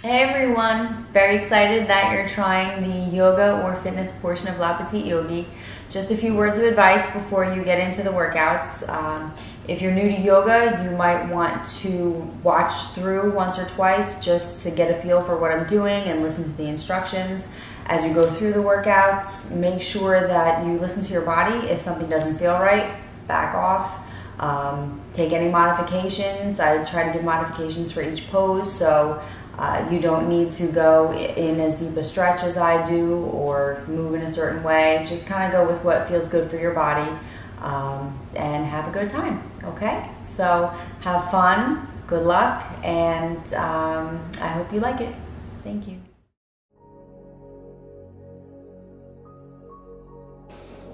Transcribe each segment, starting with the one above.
Hey everyone, very excited that you're trying the yoga or fitness portion of La Petite Yogi. Just a few words of advice before you get into the workouts. If you're new to yoga, you might want to watch through once or twice just to get a feel for what I'm doing and listen to the instructions. As you go through the workouts, make sure that you listen to your body. If something doesn't feel right, back off. Take any modifications. I try to give modifications for each pose, so you don't need to go in as deep a stretch as I do or move in a certain way. Just kind of go with what feels good for your body and have a good time, okay? So have fun, good luck, and I hope you like it. Thank you.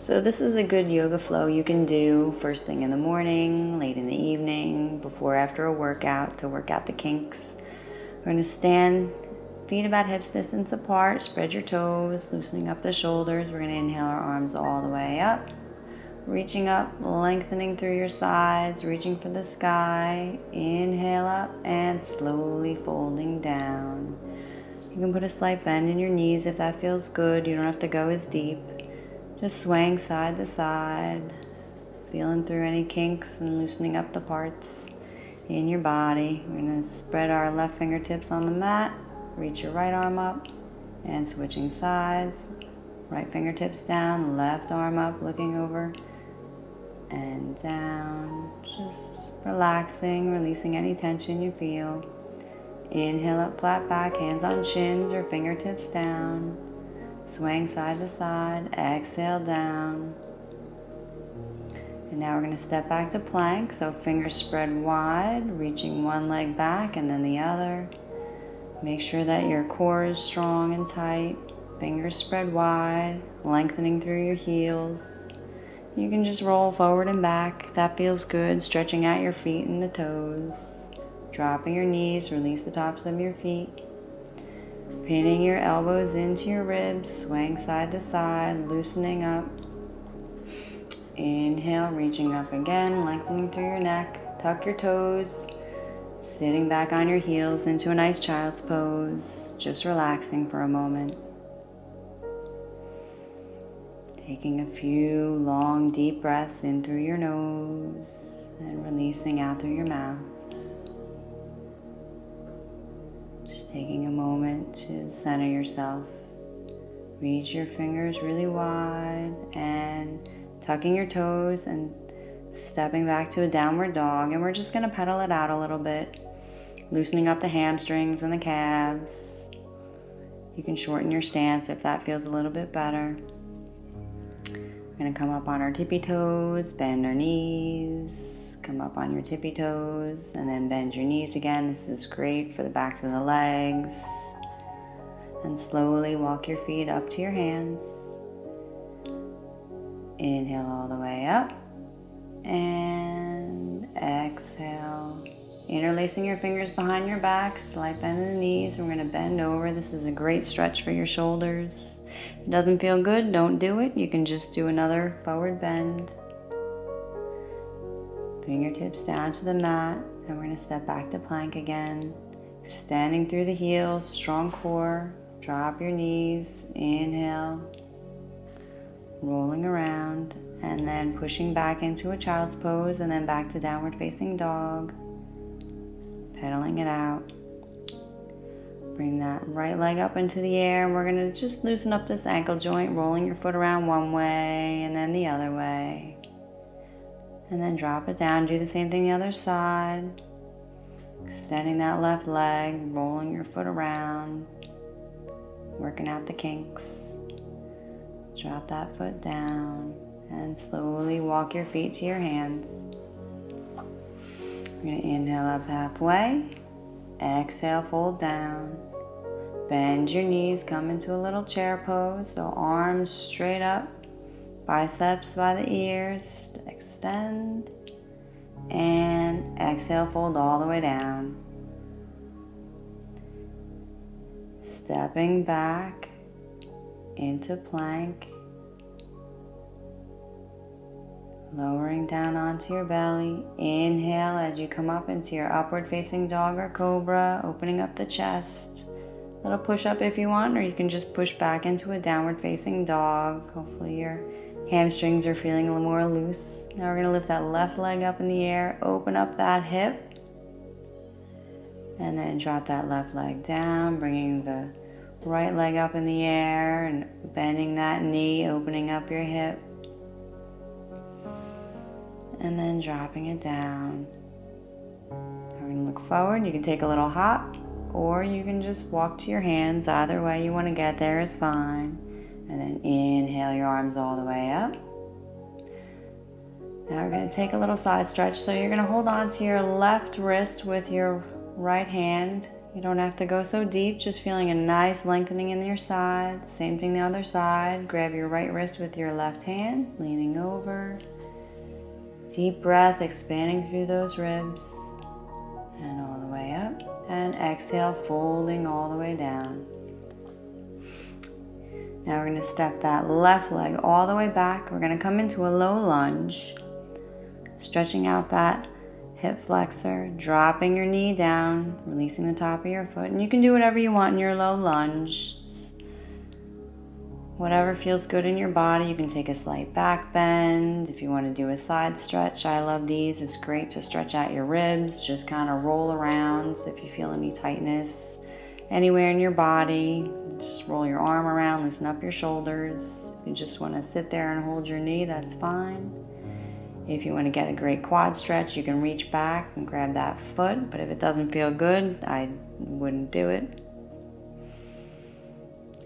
So this is a good yoga flow you can do first thing in the morning, late in the evening, before after a workout to work out the kinks. We're going to stand, feet about hips distance apart, spread your toes, loosening up the shoulders. We're going to inhale our arms all the way up, reaching up, lengthening through your sides, reaching for the sky. Inhale up and slowly folding down. You can put a slight bend in your knees if that feels good. You don't have to go as deep. Just swaying side to side, feeling through any kinks and loosening up the parts in your body. We're going to spread our left fingertips on the mat, reach your right arm up, and switching sides. Right fingertips down, left arm up, looking over and down. Just relaxing, releasing any tension you feel. Inhale up, flat back, hands on shins or fingertips down. Swaying side to side, exhale down. And now we're going to step back to plank, so fingers spread wide, reaching one leg back and then the other. Make sure that your core is strong and tight. Fingers spread wide, lengthening through your heels. You can just roll forward and back if that feels good, stretching out your feet and the toes. Dropping your knees, release the tops of your feet. Pinning your elbows into your ribs, swaying side to side, loosening up. Inhale, reaching up again, lengthening through your neck. Tuck your toes, sitting back on your heels into a nice child's pose, just relaxing for a moment. Taking a few long, deep breaths in through your nose and releasing out through your mouth. Just taking a moment to center yourself. Reach your fingers really wide and tucking your toes and stepping back to a downward dog. And we're just going to pedal it out a little bit, loosening up the hamstrings and the calves. You can shorten your stance if that feels a little bit better. We're going to come up on our tippy toes, bend our knees. Come up on your tippy toes and then bend your knees again. This is great for the backs of the legs. And slowly walk your feet up to your hands. Inhale all the way up and exhale. Interlacing your fingers behind your back, slight bend in the knees. We're going to bend over. This is a great stretch for your shoulders. If it doesn't feel good, don't do it. You can just do another forward bend. Fingertips down to the mat, and we're going to step back to plank again. Standing through the heels, strong core. Drop your knees, inhale. Rolling around, and then pushing back into a child's pose, and then back to downward facing dog. Pedaling it out. Bring that right leg up into the air, and we're going to just loosen up this ankle joint, rolling your foot around one way and then the other way. And then drop it down, do the same thing the other side. Extending that left leg, rolling your foot around, working out the kinks. Drop that foot down and slowly walk your feet to your hands. We're going to inhale up halfway, exhale, fold down. Bend your knees, come into a little chair pose, so arms straight up, biceps by the ears, extend, and exhale, fold all the way down. Stepping back into plank, lowering down onto your belly. Inhale as you come up into your upward facing dog or cobra, opening up the chest. little push up if you want, or you can just push back into a downward facing dog. Hopefully your hamstrings are feeling a little more loose. Now we're going to lift that left leg up in the air, open up that hip, and then drop that left leg down, bringing the right leg up in the air and bending that knee, opening up your hip, and then dropping it down. We're going to look forward. You can take a little hop, or you can just walk to your hands. Either way you want to get there is fine. And then inhale your arms all the way up. Now we're going to take a little side stretch. So you're going to hold on to your left wrist with your right hand. You don't have to go so deep, just feeling a nice lengthening in your side. Same thing the other side. Grab your right wrist with your left hand, leaning over. Deep breath, expanding through those ribs. And all the way up. And exhale, folding all the way down. Now we're going to step that left leg all the way back. We're going to come into a low lunge. Stretching out that hip flexor, dropping your knee down, releasing the top of your foot. And you can do whatever you want in your low lunge. Whatever feels good in your body. You can take a slight back bend. If you want to do a side stretch, I love these. It's great to stretch out your ribs. Just kind of roll around. So if you feel any tightness anywhere in your body, just roll your arm around, loosen up your shoulders. If you just want to sit there and hold your knee, that's fine. If you want to get a great quad stretch, you can reach back and grab that foot, but if it doesn't feel good, I wouldn't do it.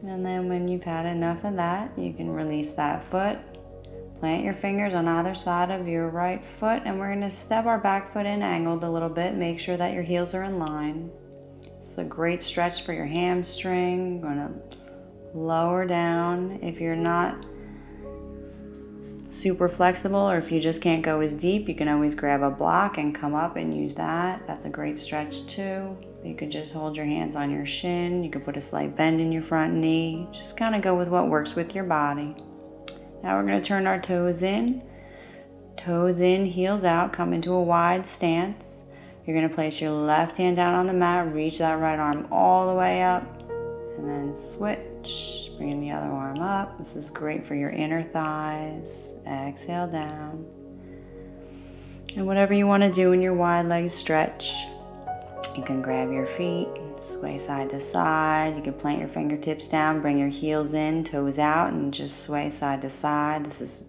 And then when you've had enough of that, you can release that foot. Plant your fingers on either side of your right foot, and we're going to step our back foot in angled a little bit. Make sure that your heels are in line. It's a great stretch for your hamstring. Going to lower down. If you're not super flexible, or if you just can't go as deep, you can always grab a block and come up and use that. That's a great stretch too. You could just hold your hands on your shin. You could put a slight bend in your front knee. Just kind of go with what works with your body. Now we're going to turn our toes in. Toes in, heels out, come into a wide stance. You're going to place your left hand down on the mat, reach that right arm all the way up, and then switch, bringing the other arm up. This is great for your inner thighs. Exhale down. And whatever you want to do in your wide leg stretch, you can grab your feet, sway side to side. You can plant your fingertips down, bring your heels in, toes out, and just sway side to side. This is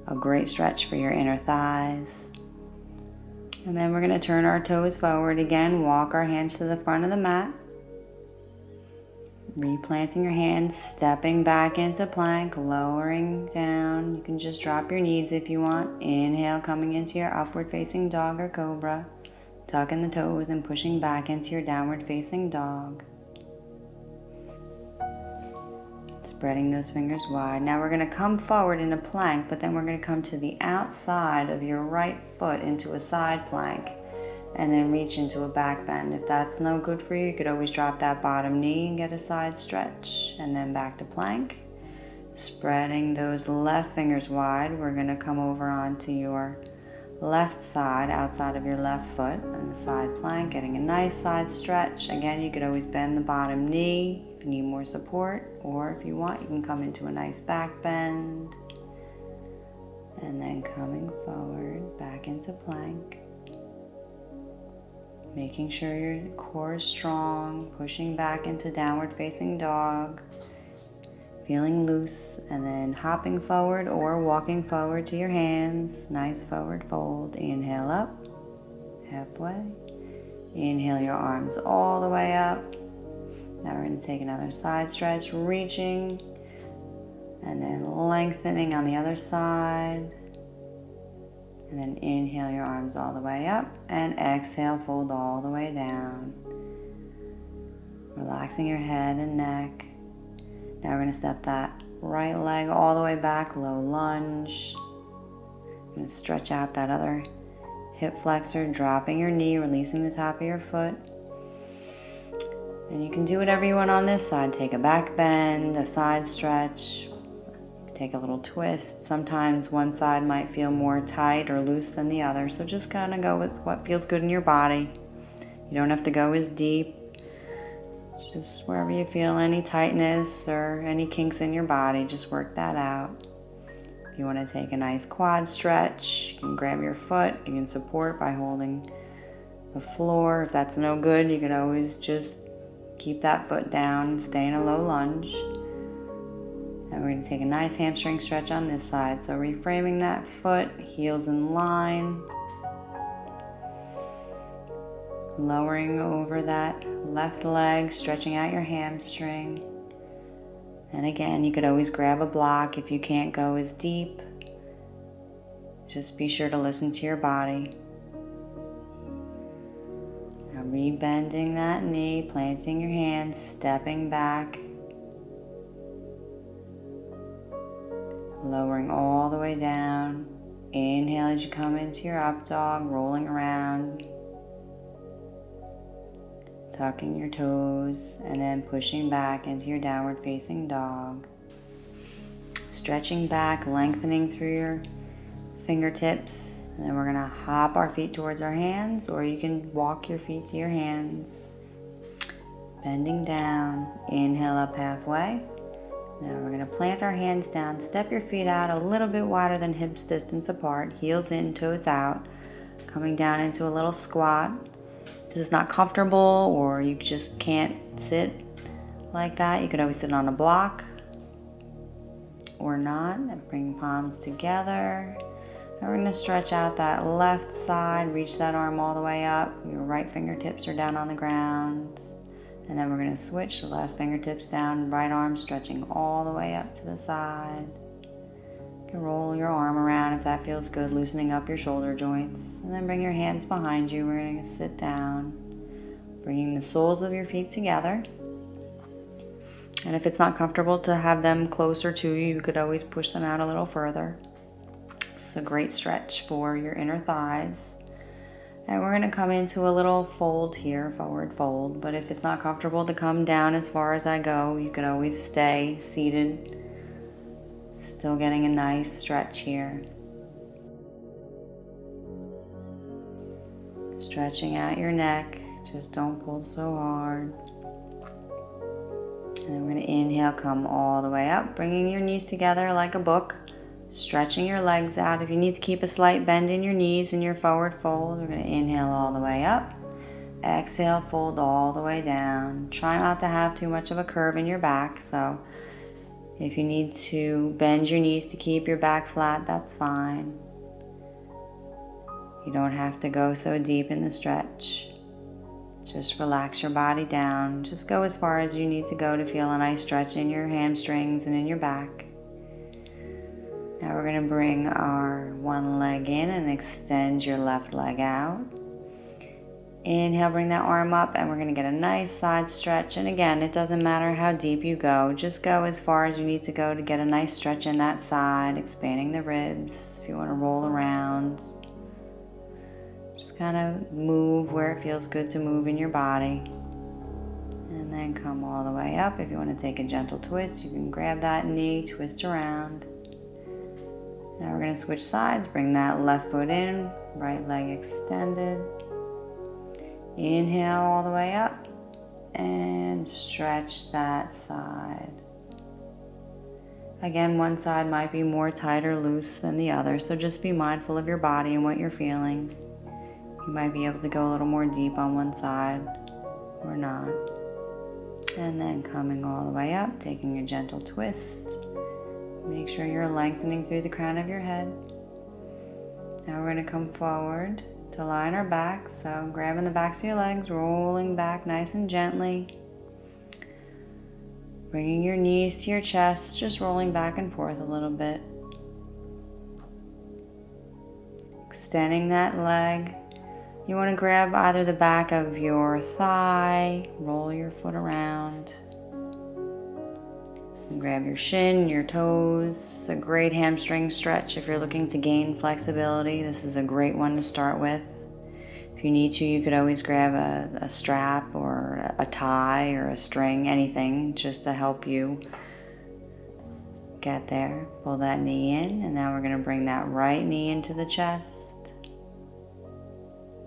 a great stretch for your inner thighs. And then we're going to turn our toes forward again, walk our hands to the front of the mat. Replanting your hands, stepping back into plank, lowering down. You can just drop your knees if you want. Inhale, coming into your upward facing dog or cobra. Tucking the toes and pushing back into your downward facing dog. Spreading those fingers wide. Now we're going to come forward in a plank, but then we're going to come to the outside of your right foot into a side plank. And then reach into a back bend. If that's no good for you, you could always drop that bottom knee and get a side stretch. And then back to plank. Spreading those left fingers wide. We're going to come over onto your left side, outside of your left foot, and the side plank, getting a nice side stretch. Again, you could always bend the bottom knee if you need more support, or if you want, you can come into a nice back bend. And then coming forward, back into plank. Making sure your core is strong, pushing back into downward facing dog, feeling loose, and then hopping forward or walking forward to your hands. Nice forward fold. Inhale up, halfway. Inhale your arms all the way up. Now we're going to take another side stretch, reaching, and then lengthening on the other side. And then inhale your arms all the way up, and exhale, fold all the way down. Relaxing your head and neck. Now we're going to step that right leg all the way back, low lunge. And stretch out that other hip flexor, dropping your knee, releasing the top of your foot. And you can do whatever you want on this side. Take a back bend, a side stretch. Take a little twist. Sometimes one side might feel more tight or loose than the other, so just kind of go with what feels good in your body. You don't have to go as deep. Just wherever you feel any tightness or any kinks in your body, just work that out. If you want to take a nice quad stretch, you can grab your foot. You can support by holding the floor. If that's no good, you can always just keep that foot down and stay in a low lunge. And we're going to take a nice hamstring stretch on this side. So reframing that foot, heels in line. Lowering over that left leg, stretching out your hamstring. And again, you could always grab a block if you can't go as deep. Just be sure to listen to your body. Now rebending that knee, planting your hands, stepping back. Lowering all the way down. Inhale as you come into your up dog, rolling around. Tucking your toes and then pushing back into your downward facing dog. Stretching back, lengthening through your fingertips. And then we're going to hop our feet towards our hands, or you can walk your feet to your hands. Bending down, inhale up halfway. Now we're going to plant our hands down, step your feet out a little bit wider than hips distance apart, heels in, toes out, coming down into a little squat. If this is not comfortable or you just can't sit like that, you could always sit on a block or not, and bring palms together. Now we're going to stretch out that left side, reach that arm all the way up. Your right fingertips are down on the ground. And then we're going to switch the left fingertips down, right arm stretching all the way up to the side. You can roll your arm around if that feels good, loosening up your shoulder joints. And then bring your hands behind you. We're going to sit down, bringing the soles of your feet together. And if it's not comfortable to have them closer to you, you could always push them out a little further. It's a great stretch for your inner thighs. And we're going to come into a little fold here, forward fold. But if it's not comfortable to come down as far as I go, you can always stay seated. Still getting a nice stretch here. Stretching out your neck. Just don't pull so hard. And then we're going to inhale, come all the way up, bringing your knees together like a book. Stretching your legs out. If you need to keep a slight bend in your knees in your forward fold, we're going to inhale all the way up. Exhale, fold all the way down. Try not to have too much of a curve in your back. So if you need to bend your knees to keep your back flat, that's fine. You don't have to go so deep in the stretch. Just relax your body down. Just go as far as you need to go to feel a nice stretch in your hamstrings and in your back. Now we're going to bring our one leg in and extend your left leg out. Inhale, bring that arm up, and we're going to get a nice side stretch. And again, it doesn't matter how deep you go. Just go as far as you need to go to get a nice stretch in that side, expanding the ribs. If you want to roll around, just kind of move where it feels good to move in your body. And then come all the way up. If you want to take a gentle twist, you can grab that knee, twist around. Now we're going to switch sides, bring that left foot in, right leg extended. Inhale all the way up and stretch that side. Again, one side might be more tight or loose than the other, so just be mindful of your body and what you're feeling. You might be able to go a little more deep on one side or not. And then coming all the way up, taking a gentle twist. Make sure you're lengthening through the crown of your head. Now we're going to come forward to lie on our back. So grabbing the backs of your legs, rolling back nice and gently. Bringing your knees to your chest, just rolling back and forth a little bit. Extending that leg. You want to grab either the back of your thigh, roll your foot around. Grab your shin, your toes. It's a great hamstring stretch if you're looking to gain flexibility. This is a great one to start with. If you need to, you could always grab a strap or a tie or a string, anything, just to help you get there. Pull that knee in, and now we're going to bring that right knee into the chest.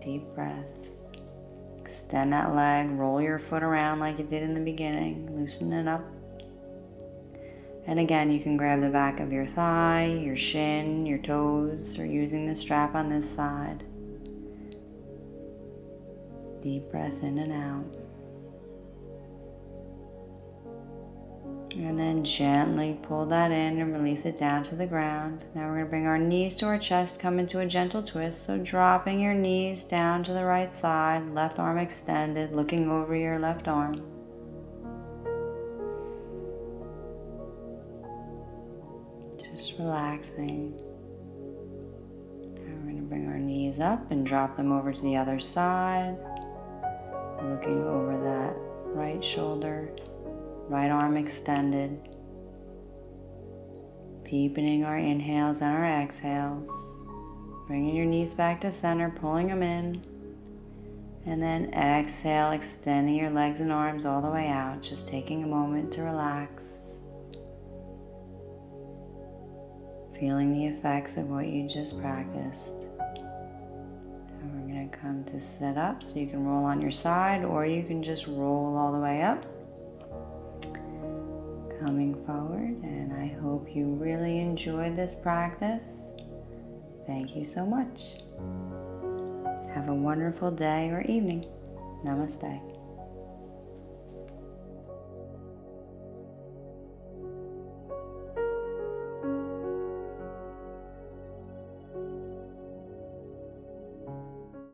Deep breaths. Extend that leg, roll your foot around like you did in the beginning, loosen it up. And again, you can grab the back of your thigh, your shin, your toes, or using the strap on this side. Deep breath in and out. And then gently pull that in and release it down to the ground. Now we're going to bring our knees to our chest, come into a gentle twist. So dropping your knees down to the right side, left arm extended, looking over your left arm. Just relaxing. Now we're going to bring our knees up and drop them over to the other side, looking over that right shoulder. Right arm extended, deepening our inhales and our exhales, bringing your knees back to center, pulling them in, and then exhale, extending your legs and arms all the way out, just taking a moment to relax, feeling the effects of what you just practiced. Now we're going to come to sit up, so you can roll on your side or you can just roll all the way up. Coming forward, and I hope you really enjoyed this practice. Thank you so much. Have a wonderful day or evening. Namaste.